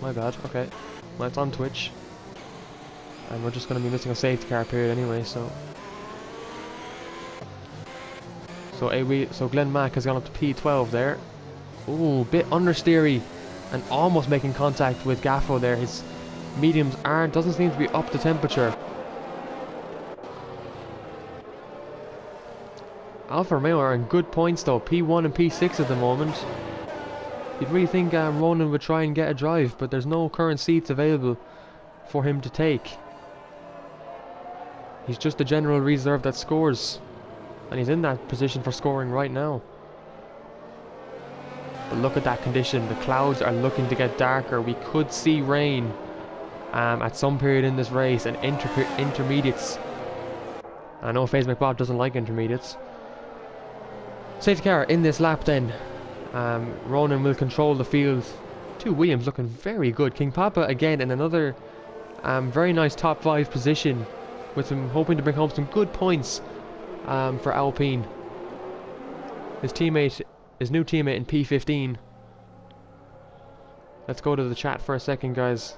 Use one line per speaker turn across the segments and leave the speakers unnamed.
My bad. Okay. Well, it's on Twitch. And we're just going to be missing a safety car period anyway, so... So Glenn Mack has gone up to P12 there. Ooh, bit understeery. And almost making contact with Gaffo there. His mediums doesn't seem to be up to temperature. Alfa Romeo are in good points though, P1 and P6 at the moment. You'd really think Ronan would try and get a drive, but there's no current seats available for him to take. He's just a general reserve that scores, and he's in that position for scoring right now. But look at that condition, the clouds are looking to get darker. We could see rain at some period in this race, and intermediates. I know FaZe McBob doesn't like intermediates. Safety car in this lap then. Ronan will control the field. Two Williams looking very good. King Papa again in another very nice top 5 position, with him hoping to bring home some good points for Alpine. His new teammate in P15. Let's go to the chat for a second, guys.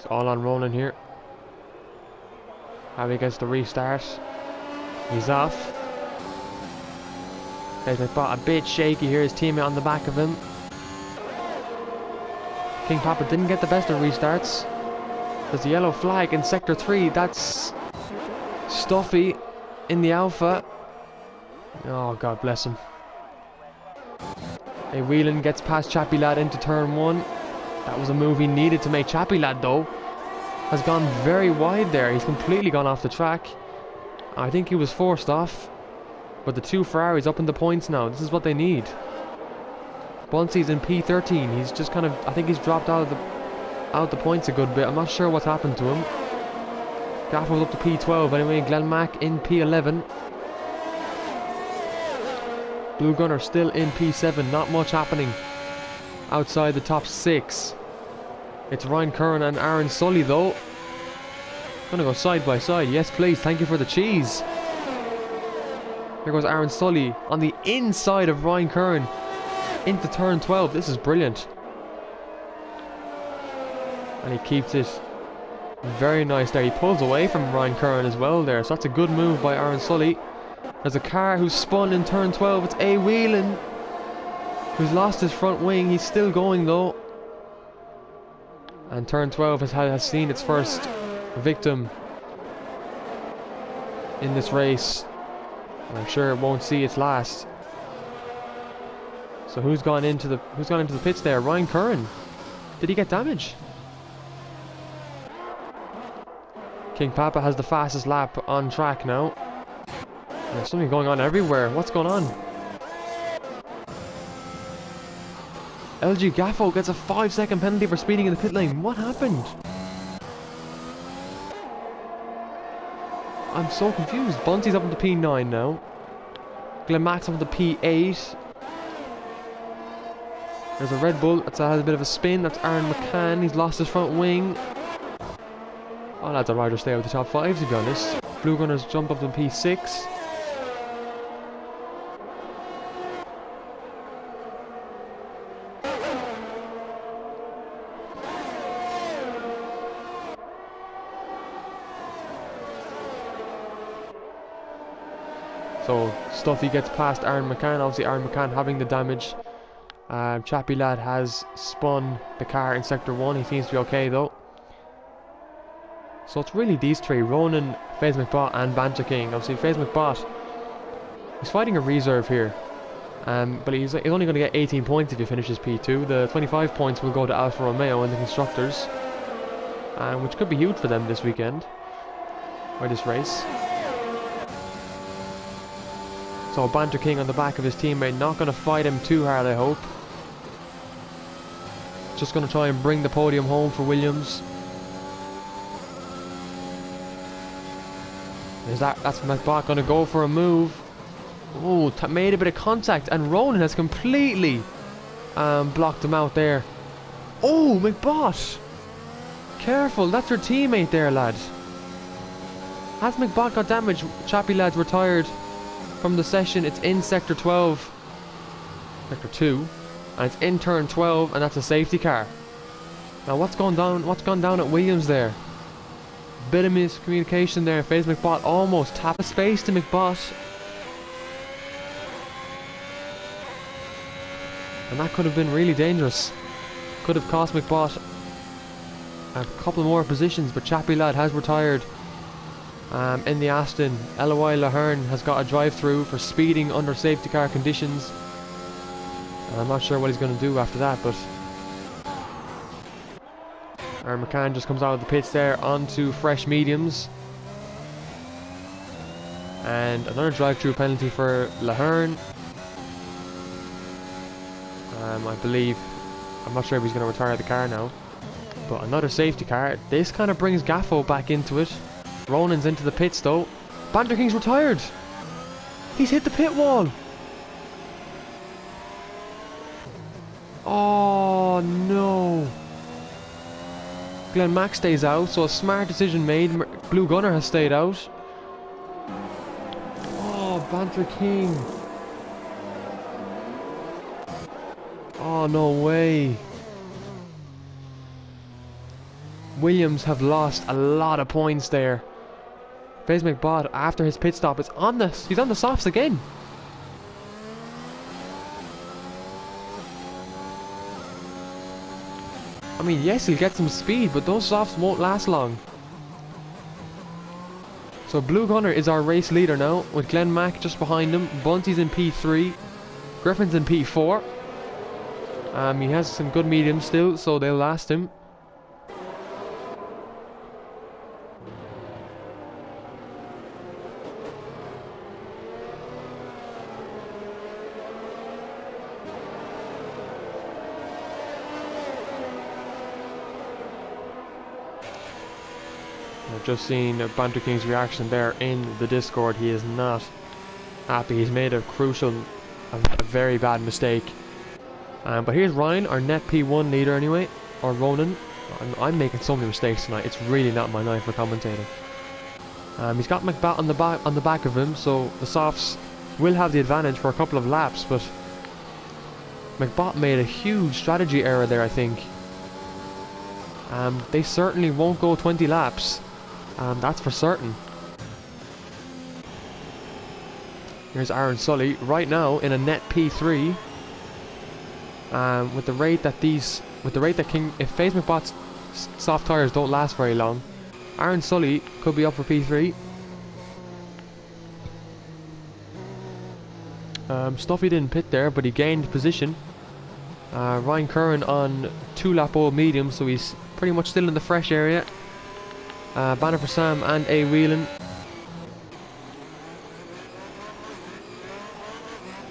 All on Ronan here. How he gets the restart. He's off. There's a bit shaky here. His teammate on the back of him. King Papa didn't get the best of restarts. There's a yellow flag in Sector 3. That's Stuffy in the Alpha. Oh, God bless him. Hey, Whelan gets past Chappie Lad into turn 1. That was a move he needed to make. Chappie Lad, though, has gone very wide there. He's completely gone off the track. I think he was forced off. But the two Ferraris up in the points now. This is what they need. Bunce's in P13. He's just kind of... I think he's dropped out of the points a good bit. I'm not sure what's happened to him. Gaffer's up to P12 anyway. Glenn Mack in P11. Blue Gunner still in P7. Not much happening outside the top 6. It's Ryan Curran and Aaron Sully though. Gonna go side by side. Yes please, thank you for the cheese. Here goes Aaron Sully on the inside of Ryan Curran into turn 12. This is brilliant. And he keeps it very nice there. He pulls away from Ryan Curran as well there. So that's a good move by Aaron Sully. There's a car who's spun in turn 12. It's A. Whelan, who's lost his front wing. He's still going though. And turn 12 has seen its first victim in this race. And I'm sure it won't see its last. So who's gone into the pits there? Ryan Curran. Did he get damage? King Papa has the fastest lap on track now. There's something going on everywhere. What's going on? LG Gaffo gets a 5-second penalty for speeding in the pit lane. What happened? I'm so confused. Bunty's up into P9 now. Glenn Mack's up into P8. There's a Red Bull that has a bit of a spin. That's Aaron McCann. He's lost his front wing. Oh, lads, I'd rather stay with the top 5 to be honest. Blue Gunners jump up to P6. So Stuffy gets past Aaron McCann. Obviously Aaron McCann having the damage. Chappie Lad has spun the car in Sector 1. He seems to be okay though. So it's really these three. Ronan, FaZe McBot and Banter King. Obviously FaZe McBot, he's fighting a reserve here. But he's only going to get 18 points if he finishes P2. The 25 points will go to Alfa Romeo in the Constructors. Which could be huge for them this weekend. Or this race. So Banter King on the back of his teammate, not going to fight him too hard, I hope. Just going to try and bring the podium home for Williams. That's McBot gonna go for a move. Oh, made a bit of contact, and Ronan has completely blocked him out there. Oh, McBot! Careful, that's your teammate there, lad. Has McBot got damaged? Chappy lad's retired from the session. It's in sector 12. Sector 2. And it's in turn 12, and that's a safety car. Now what's gone down at Williams there? Bit of miscommunication there. FaZe McBot almost tap a space to McBot. And that could have been really dangerous. Could have cost McBot a couple more positions, but Chappy lad has retired. In the Aston, LOI Lahern has got a drive-through for speeding under safety car conditions. I'm not sure what he's going to do after that, but our McCann just comes out of the pits there onto fresh mediums. And another drive-through penalty for Lahern. I believe, I'm not sure if he's going to retire the car now, but another safety car. This kind of brings Gaffo back into it. Ronan's into the pits though. Banter King's retired. He's hit the pit wall. Oh no. Glenn Mack stays out, so a smart decision made. Blue Gunner has stayed out. Oh, Banter King. Oh, no way. Williams have lost a lot of points there. FaZe McBot, after his pit stop, he's on the softs again. I mean, yes, he'll get some speed, but those softs won't last long. So Blue Gunner is our race leader now, with Glenn Mack just behind him. Bunty's in P3. Griffin's in P4. He has some good mediums still, so they'll last him. I've just seen Banter King's reaction there in the Discord. He is not happy. He's made a very bad mistake. But here's Ryan, our net P1 leader anyway, or Ronan. I'm making so many mistakes tonight. It's really not my night for commentating. He's got McBot on the back of him, so the softs will have the advantage for a couple of laps. But McBot made a huge strategy error there, I think. They certainly won't go 20 laps. That's for certain. Here's Aaron Sully right now in a net P3. With the rate that if FaZe McBot's soft tires don't last very long, Aaron Sully could be up for P3. Stuffy didn't pit there, but he gained position. Ryan Curran on 2-lap old medium, so he's pretty much still in the fresh area. Banner for Sam and A. Whelan.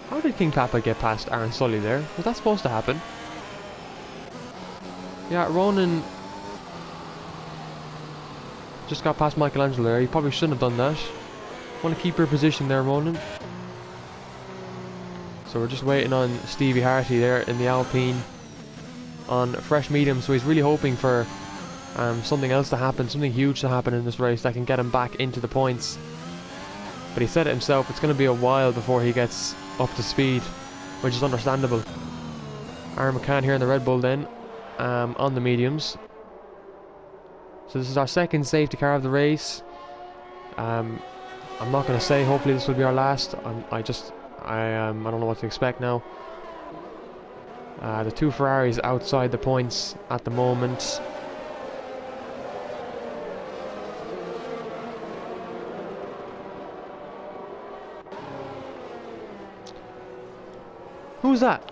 How did King Papa get past Aaron Sully there? Was that supposed to happen? Yeah, Ronan just got past Michelangelo there. He probably shouldn't have done that. Want to keep your position there, Ronan. So we're just waiting on Stevie Harty there in the Alpine on fresh medium. So he's really hoping for something else to happen, something huge to happen in this race that can get him back into the points. But he said it himself, it's going to be a while before he gets up to speed, which is understandable. Aaron McCann here in the Red Bull then, on the mediums. So this is our second safety car of the race. I'm not going to say hopefully this will be our last. I don't know what to expect now. The two Ferraris outside the points at the moment. Who's that?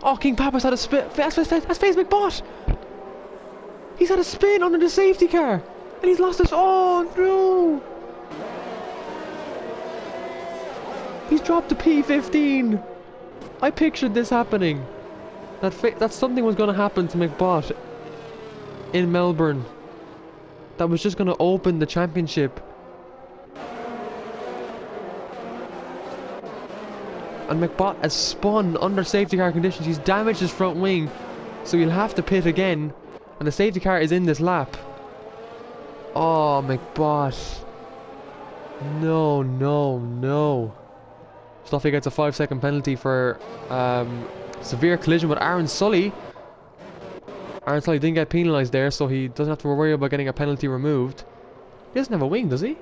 Oh, King Papa's had a spin. That's FaZe McBot. He's had a spin under the safety car, and he's lost his. Oh no! He's dropped to P15. I pictured this happening. That something was going to happen to McBot in Melbourne. That was just going to open the championship and McBot has spun under safety car conditions. He's damaged his front wing, so he'll have to pit again, and the safety car is in this lap. Oh, McBot. No, no, no. Stuffy gets a 5-second penalty for severe collision with Aaron Sully. Aaron Sully didn't get penalised there, so he doesn't have to worry about getting a penalty removed. He doesn't have a wing, does he?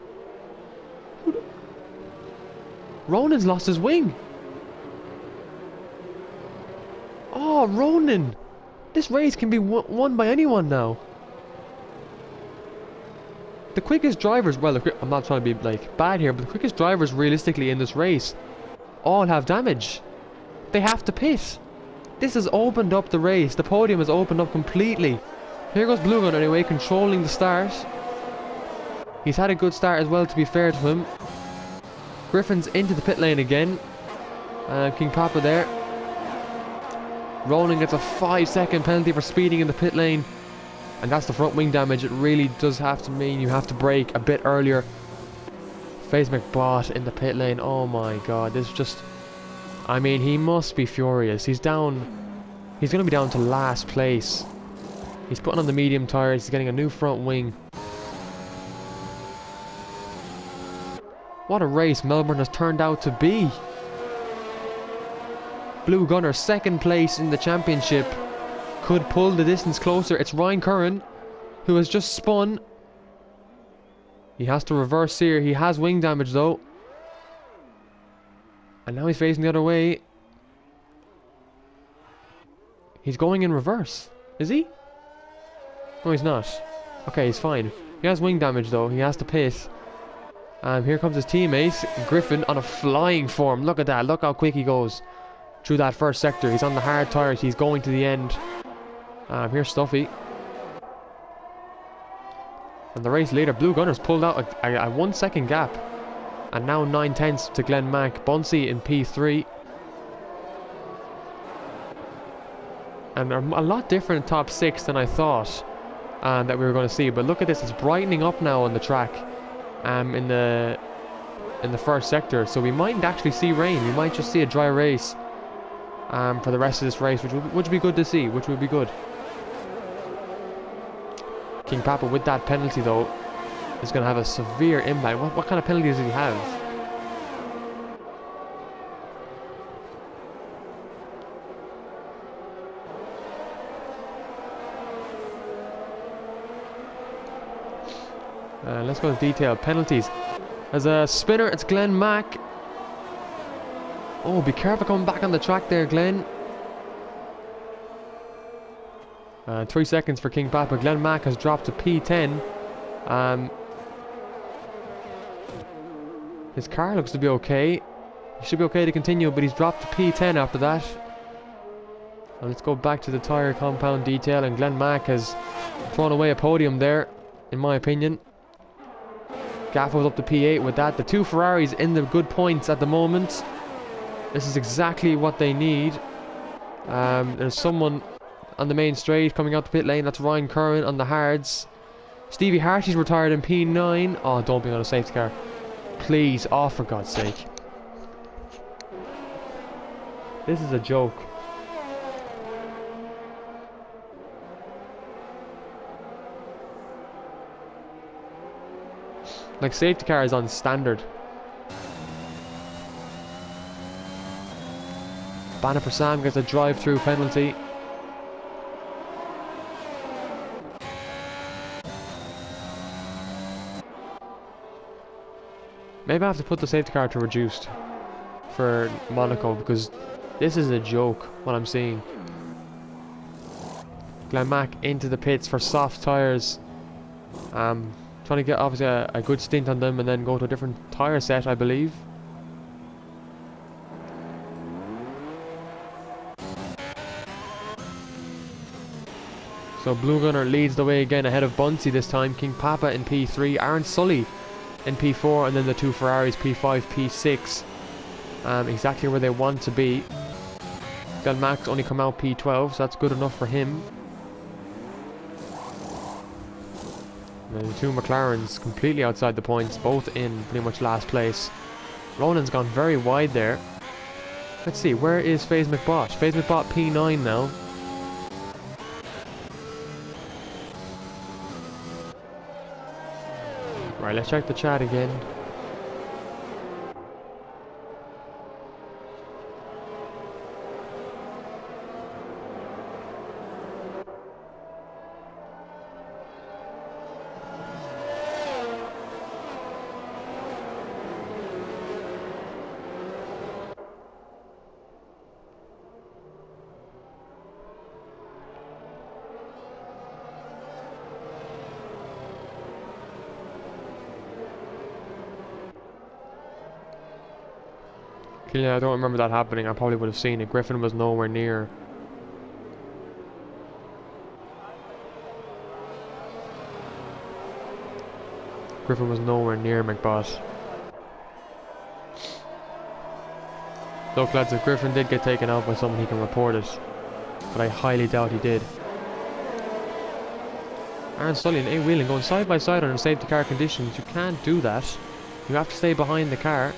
Ronan's lost his wing. Oh, Ronan. This race can be won by anyone now. The quickest drivers, well, I'm not trying to be like bad here, but the quickest drivers realistically in this race all have damage. They have to pit. This has opened up the race. The podium has opened up completely. Here goes Blue Gunner anyway, controlling the start. He's had a good start as well, to be fair to him. Griffin's into the pit lane again. King Papa there. Ronan gets a 5-second penalty for speeding in the pit lane. And that's the front wing damage. It really does have to mean you have to brake a bit earlier. FaZe McBot in the pit lane. Oh my god, this is just... I mean, he must be furious. He's down... He's going to be down to last place. He's putting on the medium tyres. He's getting a new front wing. What a race Melbourne has turned out to be. Blue Gunner, second place in the championship. Could pull the distance closer. It's Ryan Curran, who has just spun. He has to reverse here. He has wing damage though. And now he's facing the other way. He's going in reverse. Is he? No, he's not. Okay, he's fine. He has wing damage though. He has to pit. Here comes his teammate, Griffin, on a flying form. Look at that. Look how quick he goes through that first sector. He's on the hard tyres. He's going to the end. Here's Stuffy. And the race leader, Blue Gunners, pulled out a 1 second gap. And now 9/10 to Glenn Mack. Bunsey in P3. And a lot different top 6 than I thought that we were going to see. But look at this. It's brightening up now on the track. In the first sector, so we mightn't actually see rain. We might just see a dry race for the rest of this race, which would be good to see, which would be good. King Papa with that penalty though is going to have a severe impact. What kind of penalties does he have? Let's go to detail. Penalties. As a spinner, it's Glenn Mack. Oh, be careful coming back on the track there, Glenn. 3 seconds for King Papa. Glenn Mack has dropped to P10. His car looks to be okay. He should be okay to continue, but he's dropped to P10 after that. And let's go back to the tyre compound detail, and Glenn Mack has thrown away a podium there, in my opinion. Gaffo's up to P8 with that. The two Ferraris in the good points at the moment. This is exactly what they need. There's someone on the main straight coming out the pit lane. That's Ryan Curran on the hards. Stevie Harty's retired in P9. Oh, don't be on a safety car. Please. Oh, for God's sake. This is a joke. Like, safety car is on standard. Banner for Sam gets a drive-through penalty. Maybe I have to put the safety car to reduced for Monaco, because this is a joke, what I'm seeing. Glenn Mack into the pits for soft tyres. Trying to get obviously a good stint on them and then go to a different tyre set, I believe. So Blue Gunner leads the way again ahead of Bunsey this time. King Papa in P3, Aaron Sully in P4, and then the two Ferraris P5, P6. Exactly where they want to be. Glenn Mack's only come out P12, so that's good enough for him. And the two McLarens completely outside the points, both in pretty much last place. Ronan's gone very wide there. Let's see, where is FaZe McBot? FaZe McBot P9 now. Right, let's check the chat again. Yeah, I don't remember that happening. I probably would have seen it. Griffin was nowhere near. Griffin was nowhere near McBot. Look lads, if Griffin did get taken out by someone, he can report it. But I highly doubt he did. Aaron Sully and A. Whelan going side by side under safety car conditions. You can't do that. You have to stay behind the car.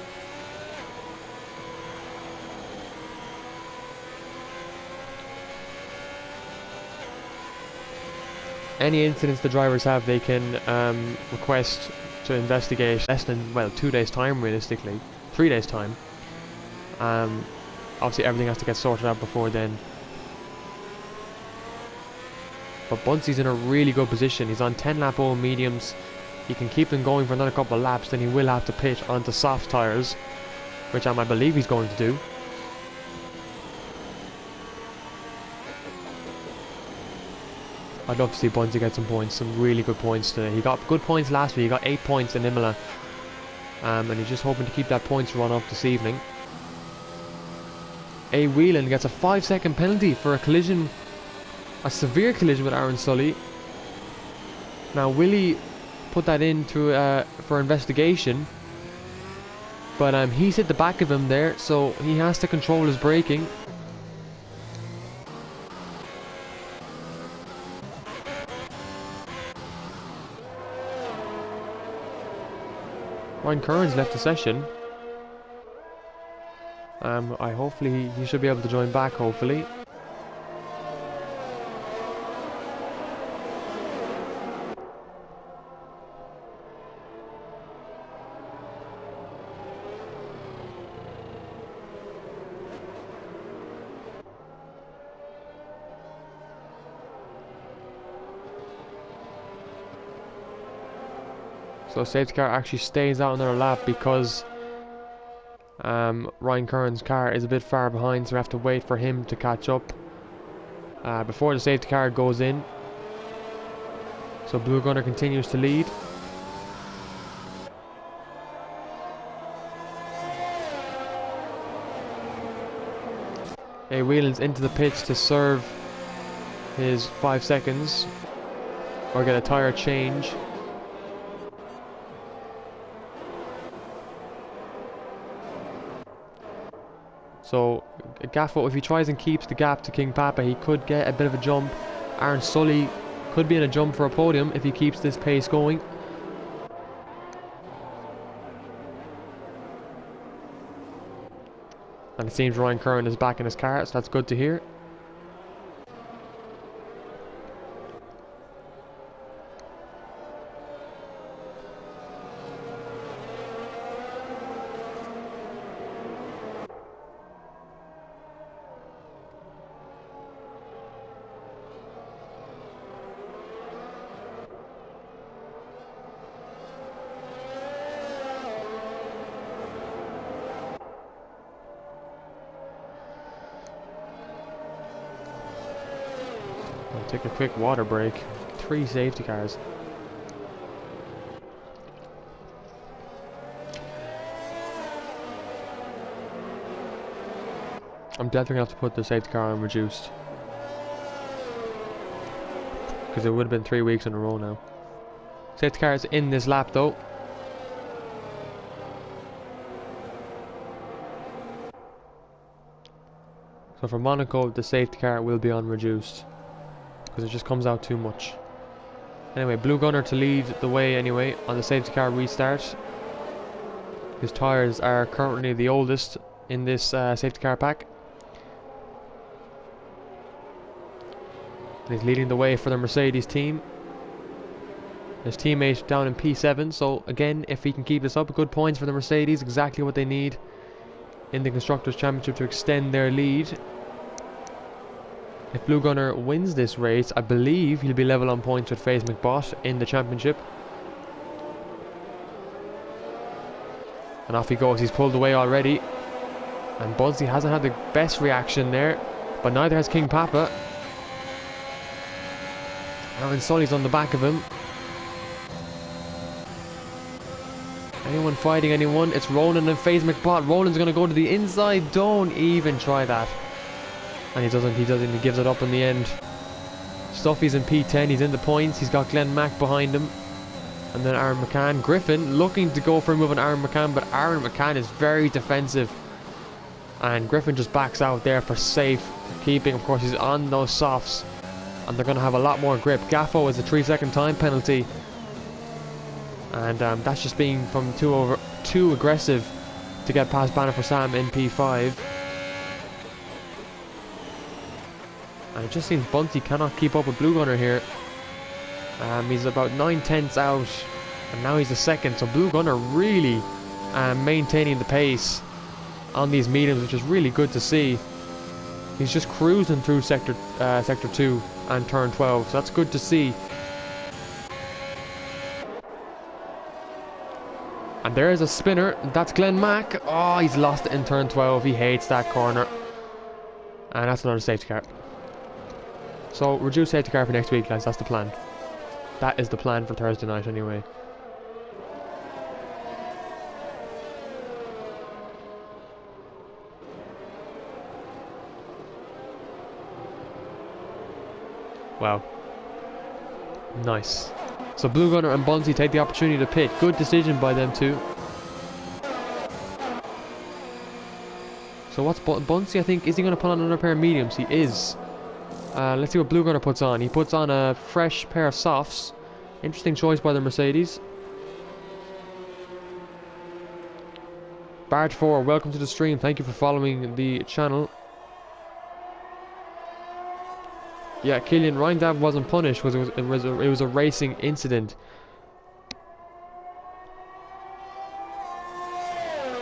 Any incidents the drivers have, they can request to investigate less than, well, 2 days time realistically, 3 days time. Obviously everything has to get sorted out before then. But Buncey's in a really good position. He's on 10 lap old mediums. He can keep them going for another couple of laps, then he will have to pit onto soft tyres, which I believe he's going to do. I'd love to see Buncey get some points, some really good points today. He got good points last week, he got 8 points in Imola. And he's just hoping to keep that points run up this evening. A. Whelan gets a 5-second penalty for a collision, a severe collision with Aaron Sully. Now Willie put that in for investigation, but he's hit the back of him there, so he has to control his braking. Ryan Curran's left the session. Hopefully he should be able to join back, hopefully. So safety car actually stays out another lap because Ryan Curran's car is a bit far behind, so we have to wait for him to catch up before the safety car goes in. So Blue Gunner continues to lead. A. Whelan's into the pits to serve his 5 seconds or get a tyre change. So Gaffo, if he tries and keeps the gap to King Papa, he could get a bit of a jump. Aaron Sully could be in a jump for a podium if he keeps this pace going. And it seems Ryan Curran is back in his car, so that's good to hear. Take a quick water break. 3 safety cars. I'm definitely gonna have to put the safety car on reduced, because it would have been 3 weeks in a row now. Safety car is in this lap though. So for Monaco, the safety car will be on reduced, because it just comes out too much. Anyway, Blue Gunner to lead the way anyway on the safety car restart. His tyres are currently the oldest in this safety car pack. And he's leading the way for the Mercedes team. His teammate down in P7, so again, if he can keep this up, good points for the Mercedes, exactly what they need in the Constructors' Championship to extend their lead. If Blue Gunner wins this race, I believe he'll be level on points with FaZe McBot in the championship. And off he goes, he's pulled away already. And Budsy hasn't had the best reaction there, but neither has King Papa. Aaron Sully's on the back of him. Anyone fighting anyone? It's Roland and FaZe McBot. Roland's going to go to the inside. Don't even try that. And he doesn't. He gives it up in the end. Stuffy's in P10. He's in the points. He's got Glenn Mack behind him. And then Aaron McCann. Griffin looking to go for a move on Aaron McCann, but Aaron McCann is very defensive. And Griffin just backs out there for safe keeping. Of course, he's on those softs. And they're going to have a lot more grip. Gaffo is a 3-second time penalty. And that's just being from too aggressive to get past Banner for Sam in P5. And it just seems Bunty cannot keep up with Blue Gunner here. He's about 9/10 out, and now he's a second. So Blue Gunner really maintaining the pace on these mediums, which is really good to see. He's just cruising through sector 2 and turn 12, so that's good to see. And there is a spinner. That's Glenn Mack. Oh, he's lost it in turn 12. He hates that corner. And that's another safety car. So, reduce safety car for next week, guys. That's the plan. That is the plan for Thursday night, anyway. Wow. Nice. So Blue Gunner and Bunty take the opportunity to pit. Good decision by them two. So what's Bunty, I think, is he going to put on another pair of mediums? He is. Let's see what Blue Gunner puts on. He puts on a fresh pair of softs. Interesting choice by the Mercedes. Bart4, welcome to the stream. Thank you for following the channel. Yeah, Killian, Ryan Dab wasn't punished. It was a racing incident.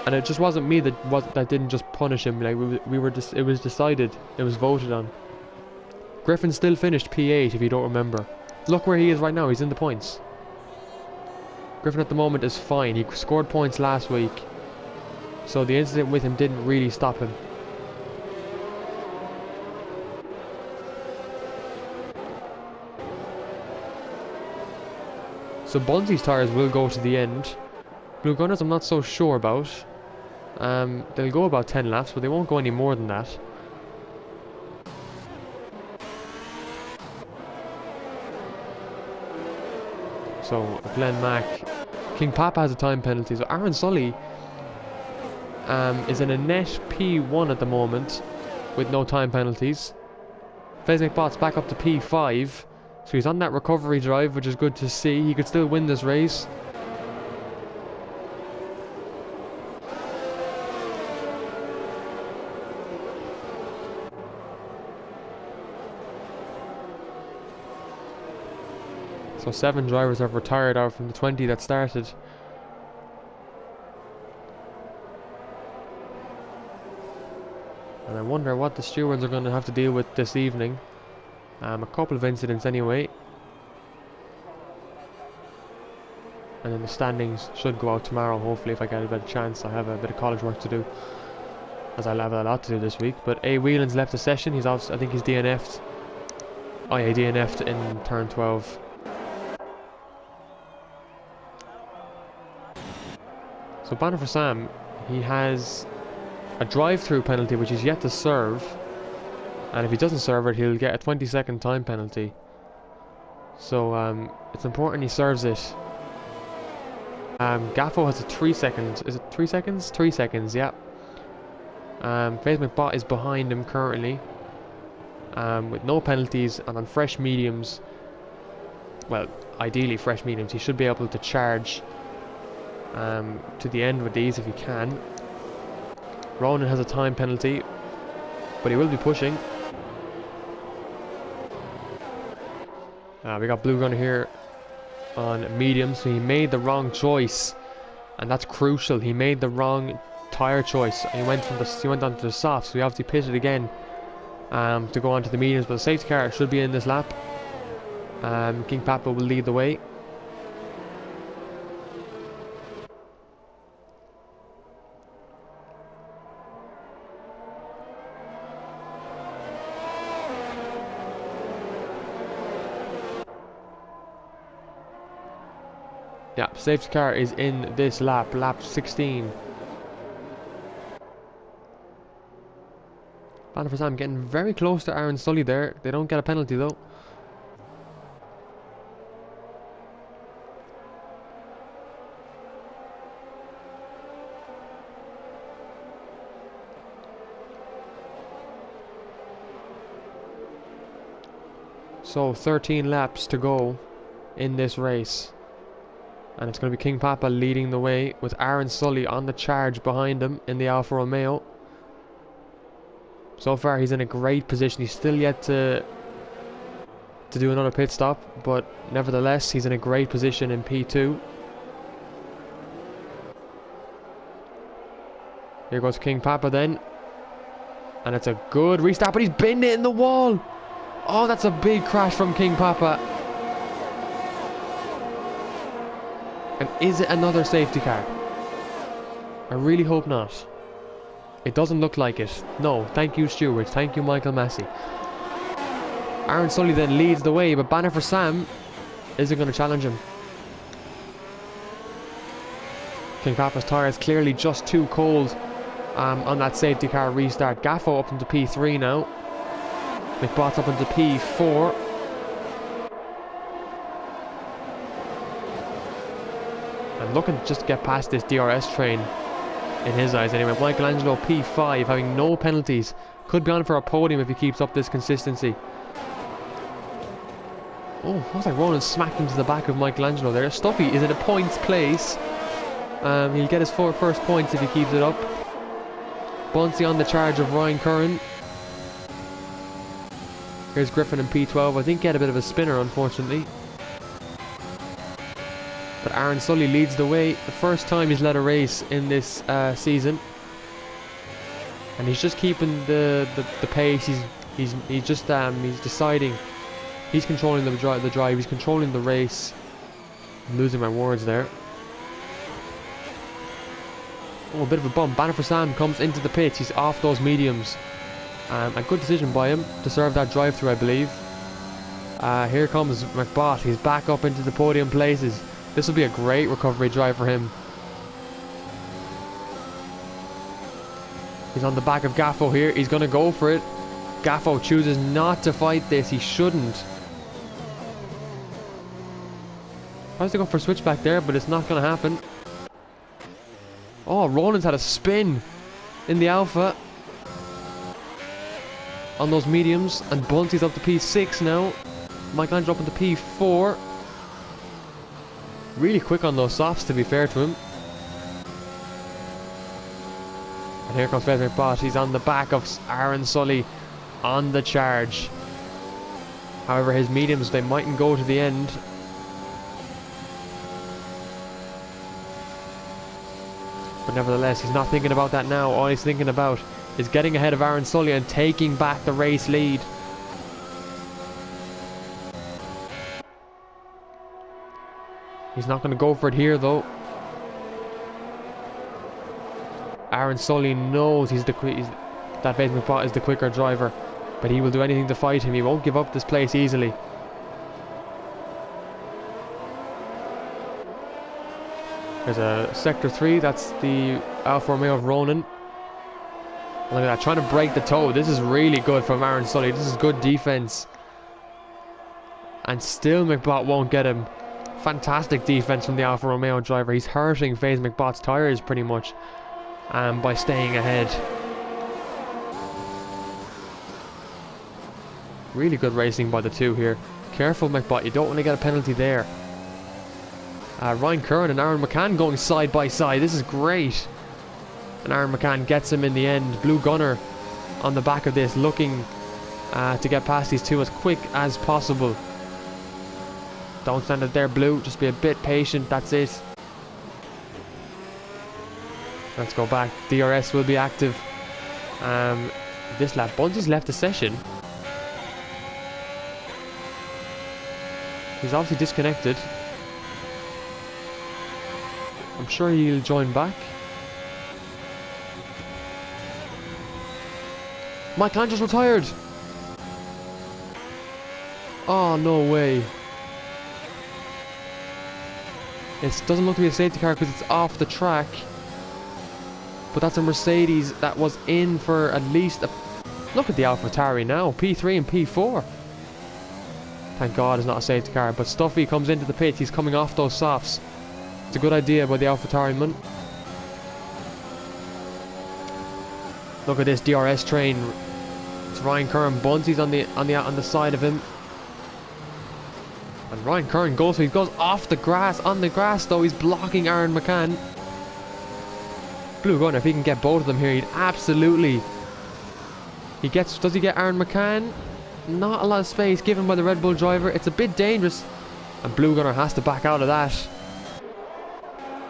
And it just wasn't me that didn't just punish him. Like it was decided. It was voted on. Griffin still finished P8 if you don't remember. Look where he is right now. He's in the points. Griffin at the moment is fine. He scored points last week. So the incident with him didn't really stop him. So Bunty's tyres will go to the end. Blue Gunners I'm not so sure about. They'll go about 10 laps, but they won't go any more than that. So Glenn Mack. King Papa has a time penalty. So Aaron Sully is in a net P1 at the moment with no time penalties. FaZe McBot's back up to P5. So he's on that recovery drive, which is good to see. He could still win this race. So 7 drivers have retired out from the 20 that started. And I wonder what the stewards are going to have to deal with this evening. A couple of incidents anyway. And then the standings should go out tomorrow, hopefully, if I get a better chance. I have a bit of college work to do, as I'll have a lot to do this week. But A. Whelan's left the session. He's obviously, I think he's DNF'd. Oh yeah, DNF'd in turn 12. So Banner for Sam, he has a drive-through penalty which he's yet to serve. And if he doesn't serve it, he'll get a 20-second time penalty. So it's important he serves it. Gaffo has a 3 seconds. Is it 3 seconds? 3 seconds, yeah. FaZe McBot is behind him currently. With no penalties and on fresh mediums. Well, ideally fresh mediums. He should be able to charge to the end with these if he can. Ronan has a time penalty, but he will be pushing. We got Blue Gunner here on medium, so he made the wrong choice, and that's crucial. He made the wrong tyre choice. He went onto the softs, so he obviously pitted again to go onto the mediums, but the safety car should be in this lap. King Papa will lead the way. Yeah, safety car is in this lap, lap 16. Banner for Sam getting very close to Aaron Sully there. They don't get a penalty though. So 13 laps to go in this race. And it's going to be King Papa leading the way with Aaron Sully on the charge behind him in the Alfa Romeo. So far he's in a great position. He's still yet to do another pit stop, but nevertheless he's in a great position in P2. Here goes King Papa then. And it's a good restart, but he's binned it in the wall. Oh, that's a big crash from King Papa. And is it another safety car? I really hope not. It doesn't look like it. No, thank you Stewart, thank you Michael Massey. Aaron Sully then leads the way, but Banner for Sam isn't going to challenge him. King Papa's tyre is clearly just too cold on that safety car restart. Gaffo up into P3 now. McBot's up into P4. And looking just to get past this DRS train in his eyes anyway. Michelangelo P5 having no penalties. Could be on for a podium if he keeps up this consistency. Oh, looks like Ronan smacked into the back of Michelangelo there. Stuffy is in a points place. He'll get his first points if he keeps it up. Bunsey on the charge of Ryan Curran. Here's Griffin in P12. I think he had a bit of a spinner unfortunately. But Aaron Sully leads the way. The first time he's led a race in this season. And he's just keeping the pace. He's deciding. He's controlling the drive. He's controlling the race. I'm losing my words there. Oh, a bit of a bump. Banner for Sam comes into the pits. He's off those mediums. A good decision by him to serve that drive-through, I believe. Here comes McBot. He's back up into the podium places. This will be a great recovery drive for him. He's on the back of Gaffo here. He's going to go for it. Gaffo chooses not to fight this. He shouldn't. Tries to go for a switchback there, but it's not going to happen. Oh, Ronan's had a spin in the Alpha on those mediums, and Bunty's up to P6 now. Michelangelo up into P4. Really quick on those softs, to be fair to him. And here comes Fred McBot. He's on the back of Aaron Sully on the charge. However, his mediums, they mightn't go to the end. But nevertheless, he's not thinking about that now. All he's thinking about is getting ahead of Aaron Sully and taking back the race lead. He's not going to go for it here though. Aaron Sully knows that Faith McBot is the quicker driver, but he will do anything to fight him. He won't give up this place easily. There's a sector 3, that's the Alfa Romeo of Ronan. Look at that, trying to break the toe. This is really good from Aaron Sully. This is good defense. And still McBot won't get him. Fantastic defense from the Alfa Romeo driver. He's hurting FaZe McBot's tyres pretty much by staying ahead. Really good racing by the two here. Careful McBot, you don't want to get a penalty there. Ryan Curran and Aaron McCann going side by side. This is great. And Aaron McCann gets him in the end. Blue Gunner on the back of this, looking to get past these two as quick as possible. Don't stand it there, Blue. Just be a bit patient. That's it. Let's go back. DRS will be active. This lap, Bunty's left the session. He's obviously disconnected. I'm sure he'll join back. Mike Land just retired. Oh, no way. It doesn't look to be a safety car because it's off the track. But that's a Mercedes that was in for at least a... Look at the AlphaTauri now. P3 and P4. Thank God it's not a safety car. But Stuffy comes into the pit. He's coming off those softs. It's a good idea by the AlphaTauri man. Look at this DRS train. It's Ryan Curran. Bunty's on the side of him. And Ryan Curran goes, so he goes off the grass. On the grass though, he's blocking Aaron McCann. Blue Gunner, if he can get both of them here, he'd absolutely... Does he get Aaron McCann? Not a lot of space given by the Red Bull driver. It's a bit dangerous. And Blue Gunner has to back out of that.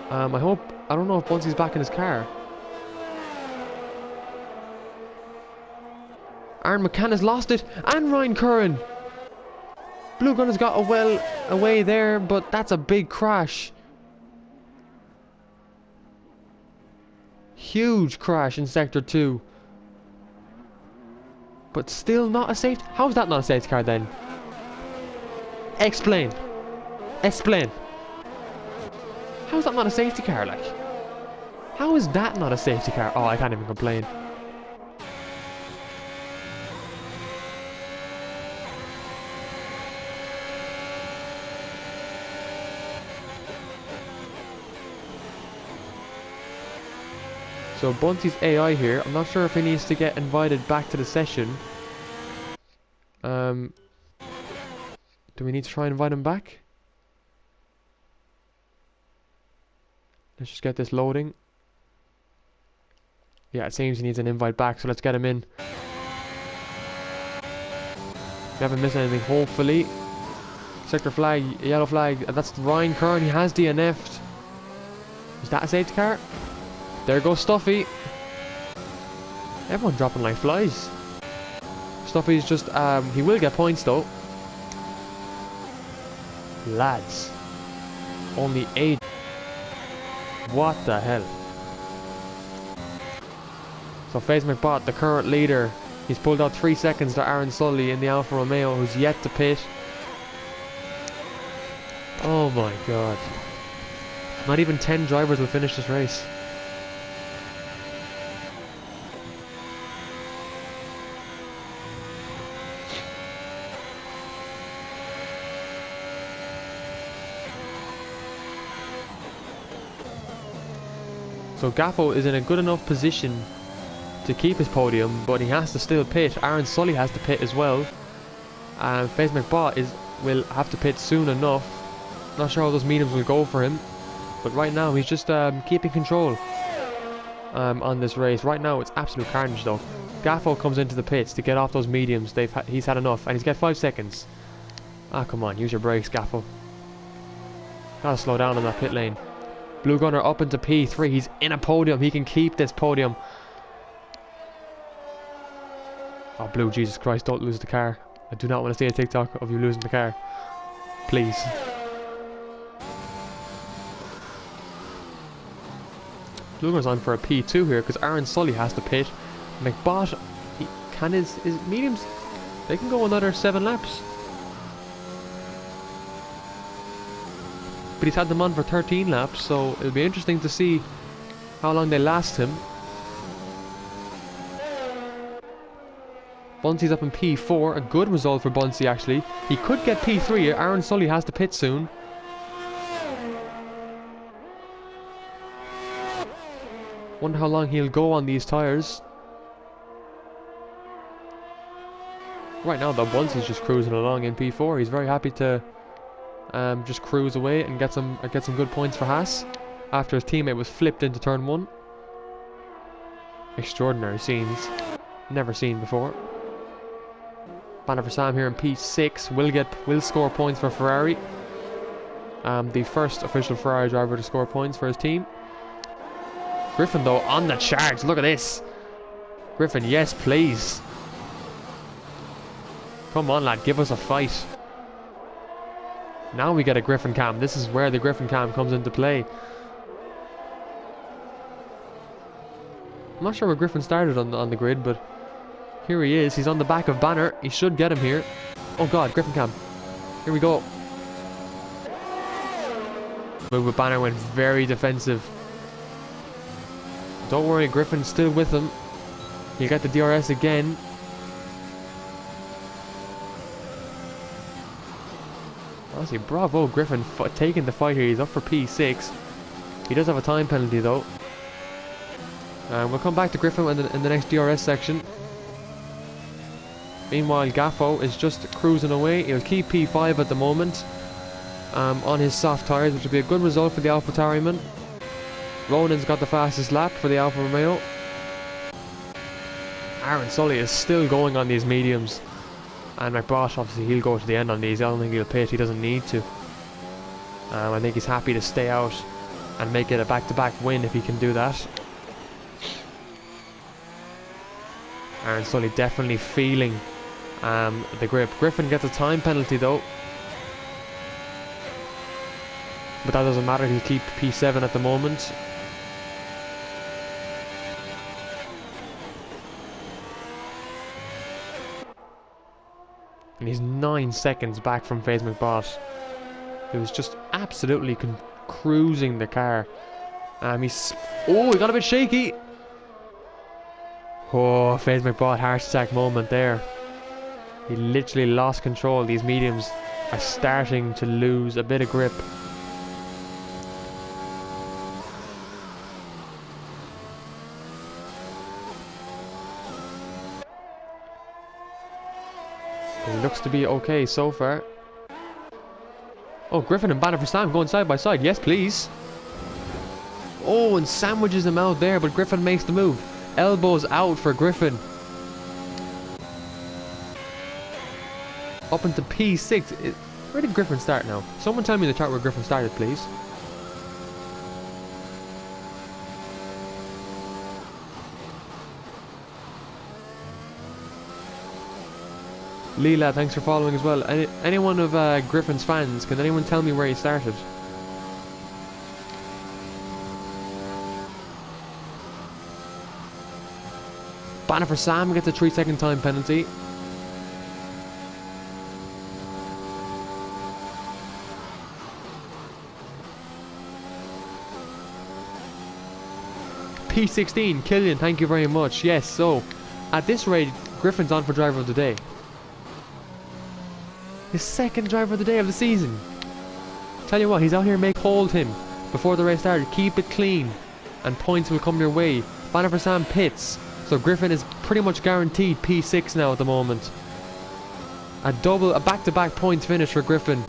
I don't know if Bunty's back in his car. Aaron McCann has lost it. And Ryan Curran. Blue Gunner's got well away there, but that's a big crash. Huge crash in Sector 2. But still not a safety... How is that not a safety car then? Explain. Explain. How is that not a safety car, like? How is that not a safety car? Oh, I can't even complain. So Bunty's AI here, I'm not sure if he needs to get invited back to the session. Do we need to try and invite him back? Let's just get this loading. Yeah, it seems he needs an invite back, so let's get him in. We haven't missed anything, hopefully. Sector flag, yellow flag, that's Ryan Curran, he has DNF'd. Is that a safety car? There goes Stuffy. Everyone dropping like flies. Stuffy's just, he will get points though. Lads. Only 8. What the hell? So FaZe McBot, the current leader, he's pulled out 3 seconds to Aaron Sully in the Alfa Romeo, who's yet to pit. Oh my god. Not even 10 drivers will finish this race. So Gaffo is in a good enough position to keep his podium, but he has to still pit. Aaron Sully has to pit as well. And FaZe McBot will have to pit soon enough. Not sure how those mediums will go for him. But right now he's just keeping control on this race. Right now it's absolute carnage though. Gaffo comes into the pits to get off those mediums. He's had enough and he's got 5 seconds. Ah, come on, use your brakes, Gaffo. Gotta slow down on that pit lane. Blue Gunner up into P3. He's in a podium. He can keep this podium. Oh, Blue, Jesus Christ, don't lose the car. I do not want to see a TikTok of you losing the car. Please. Blue Gunner's on for a P2 here because Aaron Sully has to pit. McBot, his mediums, they can go another 7 laps. But he's had them on for 13 laps, so it'll be interesting to see how long they last him. Bunty's up in P4, a good result for Bunty actually. He could get P3, Aaron Sully has to pit soon. Wonder how long he'll go on these tyres. Right now though, Bunty's just cruising along in P4. He's very happy to just cruise away and get some good points for Haas after his teammate was flipped into turn 1. extraordinary scenes. Never seen before. Banner for Sam here in P6 will score points for Ferrari. The first official Ferrari driver to score points for his team. Griffin though on the charge. Look at this. Griffin, yes please. Come on lad, give us a fight. Now we get a Griffin cam. This is where the Griffin cam comes into play. I'm not sure where Griffin started on the grid, but here he is. He's on the back of Banner. He should get him here. Oh god, Griffin cam. Here we go. Move with Banner went very defensive. Don't worry, Griffin's still with him. He'll get the DRS again. Honestly, bravo Griffin taking the fight here. He's up for P6. He does have a time penalty though. We'll come back to Griffin in the next DRS section. Meanwhile, Gaffo is just cruising away. He'll keep P5 at the moment on his soft tyres, which will be a good result for the AlphaTauriman. Ronan's got the fastest lap for the Alfa Romeo. Aaron Sully is still going on these mediums. And McBosh, obviously, he'll go to the end on these. I don't think he'll pit. He doesn't need to. I think he's happy to stay out and make it a back-to-back win if he can do that. Aaron Sully definitely feeling the grip. Griffin gets a time penalty though. But that doesn't matter. He'll keep P7 at the moment. And he's 9 seconds back from FaZe McBot, who was just absolutely cruising the car. Oh, he got a bit shaky. Oh, FaZe McBot heart attack moment there. He literally lost control. These mediums are starting to lose a bit of grip. It looks to be okay so far. Oh, Griffin and Banner for Sam going side by side. Yes, please. Oh, and sandwiches him out there, but Griffin makes the move. Elbows out for Griffin. Up into P6. Where did Griffin start now? Someone tell me in the chart where Griffin started, please. Leela, thanks for following as well. Anyone of Griffin's fans, can anyone tell me where he started? Banner for Sam gets a 3-second time penalty. P16, Killian, thank you very much. Yes, so at this rate, Griffin's on for driver of the day. His second driver of the day of the season. Tell you what, he's out here hold him before the race started. Keep it clean and points will come your way. Banner for Sam pits. So Griffin is pretty much guaranteed P6 now at the moment. A back-to-back points finish for Griffin.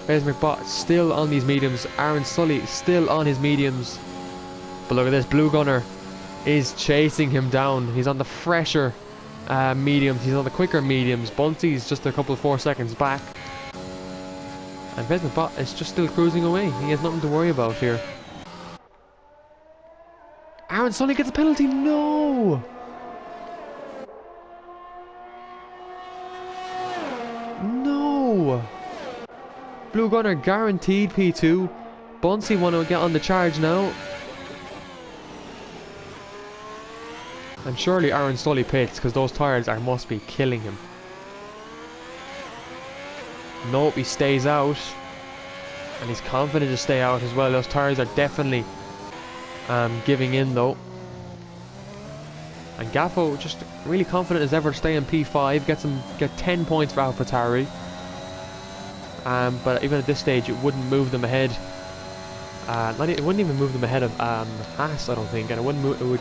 FaZe McBot still on these mediums. Aaron Sully still on his mediums. But look at this, Blue Gunner is chasing him down. He's on the fresher mediums. He's on the quicker mediums. Bunty's just a couple of 4 seconds back. And FaZe McBot is just still cruising away. He has nothing to worry about here. Aaron Sully gets a penalty. No! No! Blue Gunner guaranteed P2. Bunsey want to get on the charge now. And surely Aaron Sully pits because those tyres must be killing him. Nope, he stays out. And he's confident to stay out as well. Those tyres are definitely giving in though. And Gaffo just really confident as ever to stay in P5. Get 10 points for AlphaTauri. But even at this stage, it wouldn't move them ahead. It wouldn't even move them ahead of Haas, I don't think, and it would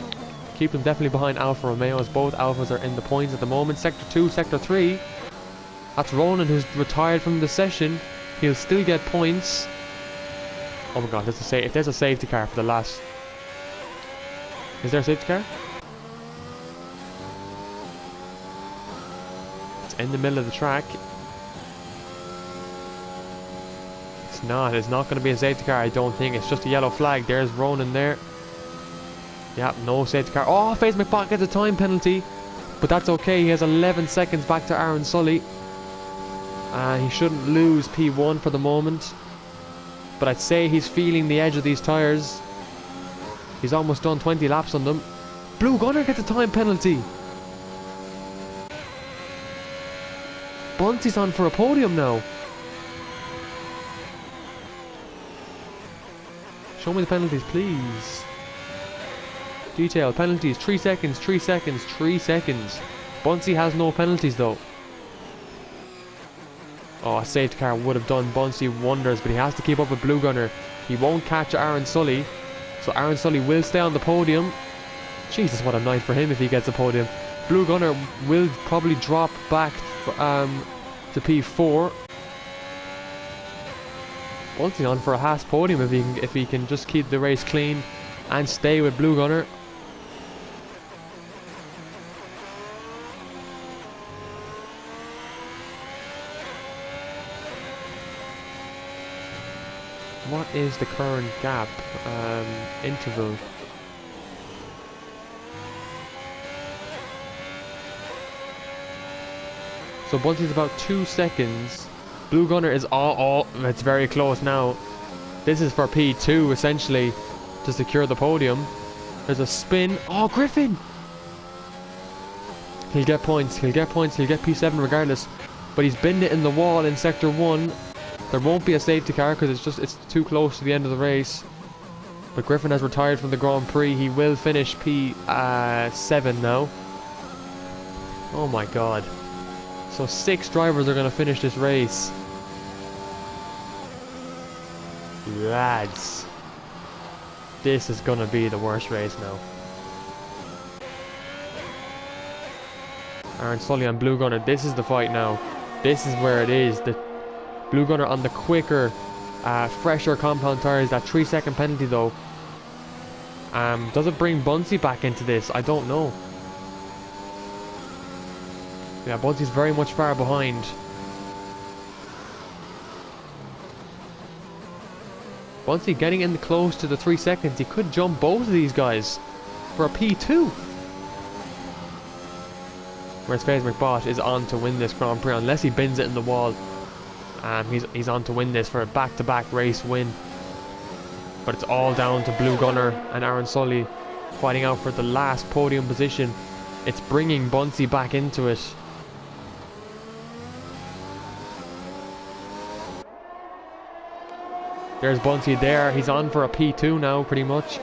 keep them definitely behind Alfa Romeo, as both Alphas are in the points at the moment. Sector 2, Sector 3. That's Ronan, who's retired from the session. He'll still get points. Oh my god, if there's a safety car for the last Is there a safety car? It's in the middle of the track. It's not going to be a safety car, I don't think. It's just a yellow flag. There's Ronan there. Yep, no safety car. Oh, FaZe McBot gets a time penalty. But that's okay, he has 11 seconds back to Aaron Sully. He shouldn't lose P1 for the moment. But I'd say he's feeling the edge of these tyres. He's almost done 20 laps on them. Blue Gunner gets a time penalty. Bunty's on for a podium now. Show me the penalties, please. Detail, penalties, 3 seconds, 3 seconds, 3 seconds. Bunsey has no penalties though. Oh, a safety car would have done Bunsey wonders, but he has to keep up with Blue Gunner. He won't catch Aaron Sully, so Aaron Sully will stay on the podium. Jesus, what a night for him if he gets a podium. Blue Gunner will probably drop back to P4. Bunsey on for a Haas podium if he can just keep the race clean and stay with Blue Gunner. What is the current gap interval? So Bunty's about 2 seconds. Blue Gunner is it's very close now. This is for P2 essentially to secure the podium. There's a spin. Oh, Griffin! He'll get points, he'll get points, he'll get P7 regardless. But he's binned it in the wall in sector 1. There won't be a safety car because it's too close to the end of the race. But Griffin has retired from the Grand Prix. He will finish P7 now. Oh my god. So 6 drivers are going to finish this race. Lads. This is going to be the worst race now. Aaron Sully and Blue Gunner. This is the fight now. This is where it is. The Blue Gunner on the quicker, fresher compound tyres. That 3 second penalty though. Does it bring Bunsey back into this? I don't know. Yeah, Bunsey's very much far behind. Bunsey getting in close to the 3 seconds. He could jump both of these guys for a P2. Whereas FaZe McBot is on to win this Grand Prix unless he bins it in the wall. He's on to win this for a back-to-back race win. But it's all down to Blue Gunner and Aaron Sully fighting out for the last podium position. It's bringing Bunsey back into it. There's Bunsey there. He's on for a P2 now, pretty much.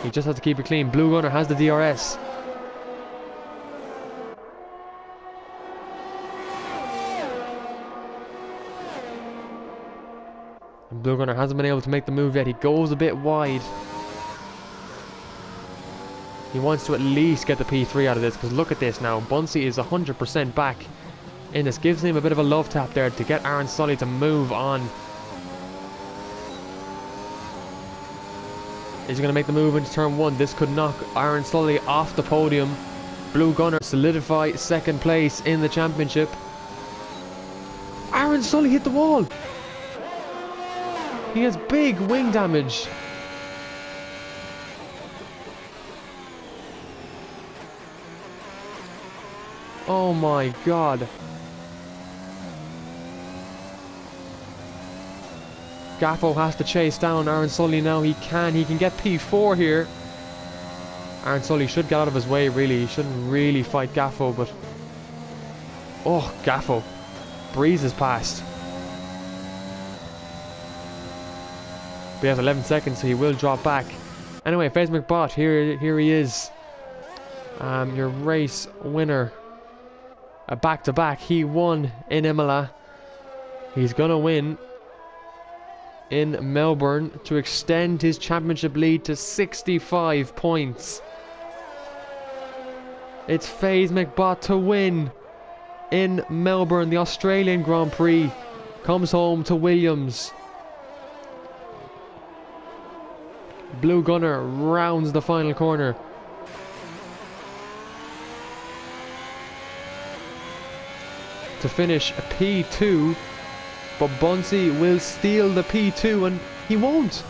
He just has to keep it clean. Blue Gunner has the DRS. And Blue Gunner hasn't been able to make the move yet. He goes a bit wide. He wants to at least get the P3 out of this, because look at this now. Bunsey is 100% back in this. Gives him a bit of a love tap there to get Aaron Sully to move on. Is he going to make the move into turn 1? This could knock Aaron Sully off the podium. Blue Gunner solidify second place in the championship. Aaron Sully hit the wall. He has big wing damage. Oh my god. Gaffo has to chase down Aaron Sully now. He can get P4 here. Aaron Sully should get out of his way really. He shouldn't really fight Gaffo, but... Oh, Gaffo breezes past. But he has 11 seconds, so he will drop back. Anyway, FaZe McBot, here he is. Your race winner. A back-to-back. He won in Imola. He's gonna win in Melbourne to extend his championship lead to 65 points. It's FaZe McBot to win in Melbourne. The Australian Grand Prix comes home to Williams. Blue Gunner rounds the final corner. To finish a P2, but Bunsey will steal the P2 and he won't.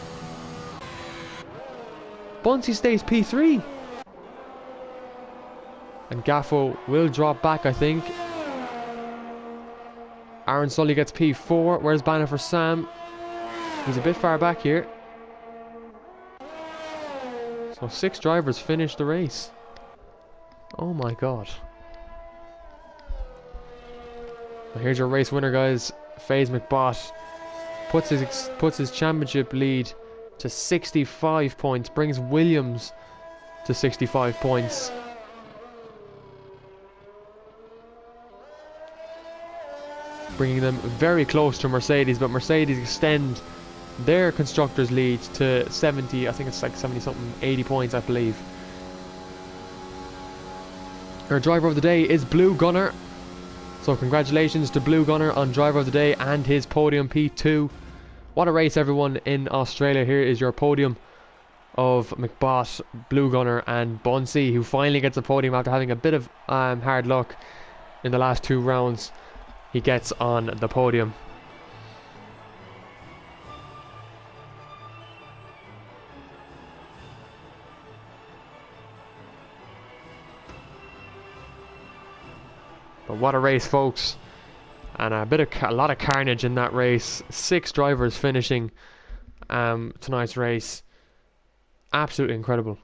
Bunsey stays P3. And Gaffo will drop back, I think. Aaron Sully gets P4. Where's Banner for Sam? He's a bit far back here. So 6 drivers finish the race. Oh my god. Well, here's your race winner, guys. FaZe McBot puts his championship lead to 65 points. Brings Williams to 65 points. Bringing them very close to Mercedes, but Mercedes extend their constructors lead to 70, I think it's like 70 something, 80 points I believe. Our driver of the day is Blue Gunner, so congratulations to Blue Gunner on driver of the day and his podium P2. What a race, everyone in Australia. Here is your podium of McBot, Blue Gunner and Bunsey, who finally gets a podium after having a bit of hard luck in the last 2 rounds. He gets on the podium. But what a race, folks, and a lot of carnage in that race. 6 drivers finishing tonight's race. Absolutely incredible.